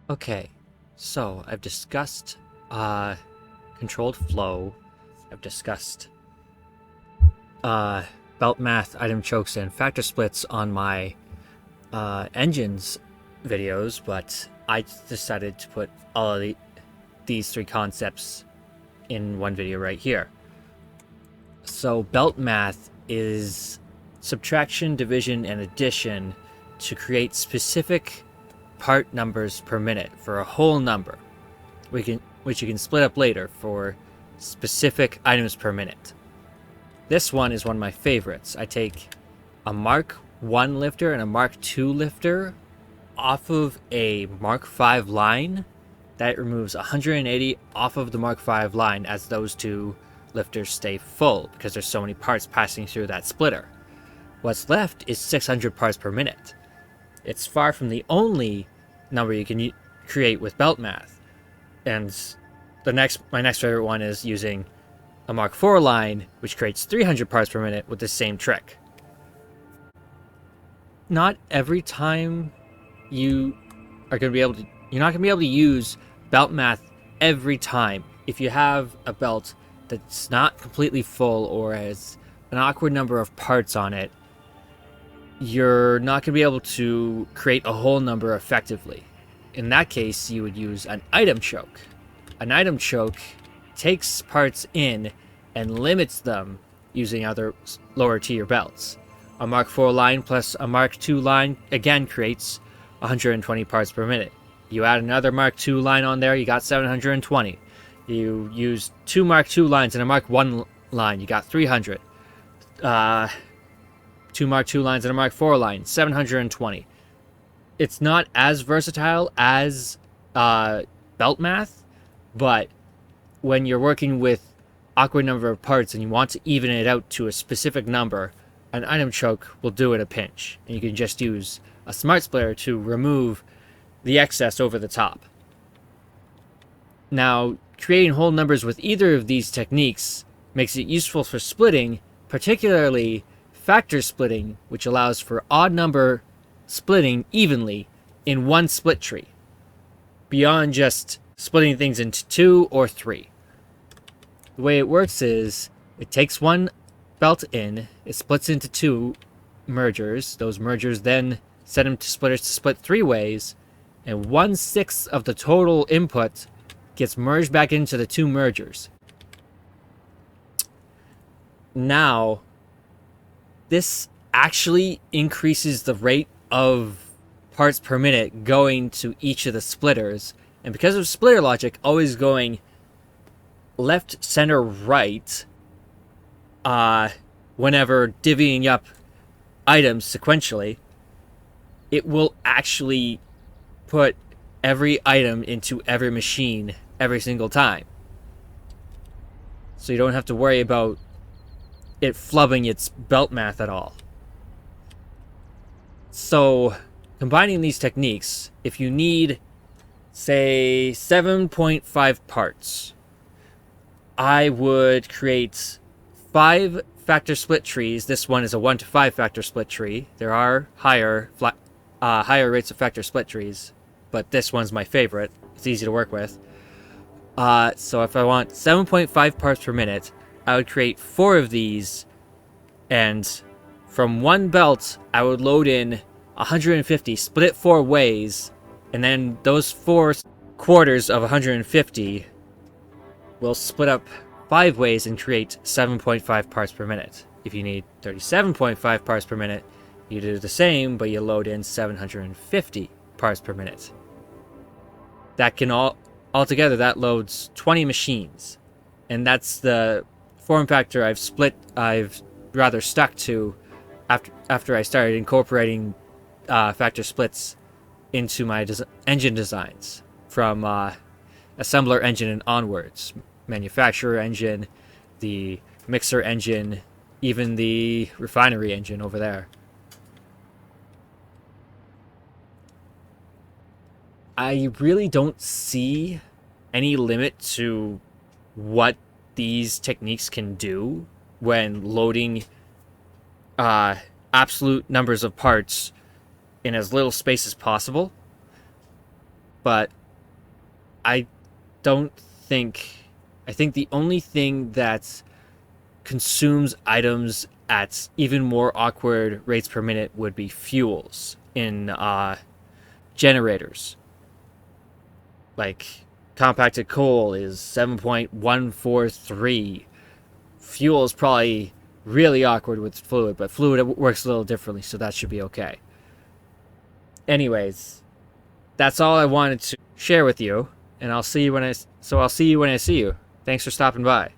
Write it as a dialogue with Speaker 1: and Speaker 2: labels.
Speaker 1: Okay, so I've discussed controlled flow. I've discussed uh, belt math, item chokes, and factor splits on my engines videos, but I decided to put all of these three concepts in one video right here. So belt math is subtraction, division, and addition to create specific part numbers per minute for a whole number, which you can split up later for specific items per minute. This one is one of my favorites. I take a Mark 1 lifter and a Mark 2 lifter off of a Mark 5 line. That removes 180 off of the Mark 5 line as those two lifters stay full because there's so many parts passing through that splitter. What's left is 600 parts per minute. It's far from the only number you can create with belt math. And my next favorite one is using a Mark 4 line, which creates 300 parts per minute with the same trick. Not every time you're not going to be able to use belt math every time. If you have a belt that's not completely full or has an awkward number of parts on it, you're not going to be able to create a whole number effectively. In that case, you would use an item choke. An item choke takes parts in and limits them using other lower tier belts. A Mark 4 line plus a Mark 2 line again creates 120 parts per minute. You add another Mark 2 line on there, you got 720. You use two Mark 2 lines and a Mark 1 line, you got 300. Two Mark 2 lines and a Mark 4 line, 720. It's not as versatile as belt math, but when you're working with awkward number of parts and you want to even it out to a specific number, an item choke will do in a pinch. And you can just use a smart splitter to remove the excess over the top. Now, creating whole numbers with either of these techniques makes it useful for splitting, particularly factor splitting, which allows for odd number splitting evenly in one split tree, beyond just splitting things into 2 or 3. The way it works is it takes one belt in, it splits into 2 mergers. Those mergers then set them to splitters to split 3 ways, and 1/6 of the total input gets merged back into the 2 mergers. Now, this actually increases the rate of parts per minute going to each of the splitters, and because of splitter logic always going left, center, right, whenever divvying up items sequentially, it will actually put every item into every machine every single time. So you don't have to worry about it flubbing its belt math at all. So, combining these techniques, if you need, say, 7.5 parts, I would create 5 factor split trees. This one is a 1 to 5 factor split tree. There are higher rates of factor split trees, but this one's my favorite. It's easy to work with. So if I want 7.5 parts per minute, I would create 4 of these, and from one belt, I would load in 150, split it 4 ways, and then those 4 quarters of 150 will split up 5 ways and create 7.5 parts per minute. If you need 37.5 parts per minute, you do the same, but you load in 750 parts per minute. That can altogether that loads 20 machines, and that's the form factor I've rather stuck to after I started incorporating factor splits into my engine designs from assembler engine and onwards. Manufacturer engine, the mixer engine, even the refinery engine over there. I really don't see any limit to what these techniques can do when loading absolute numbers of parts in as little space as possible. but I don't think. I think the only thing that consumes items at even more awkward rates per minute would be fuels in generators. Like compacted coal is 7.143. Fuel is probably really awkward with fluid, but fluid works a little differently, so that should be okay. Anyways, that's all I wanted to share with you, and I'll see you when I see you. Thanks for stopping by.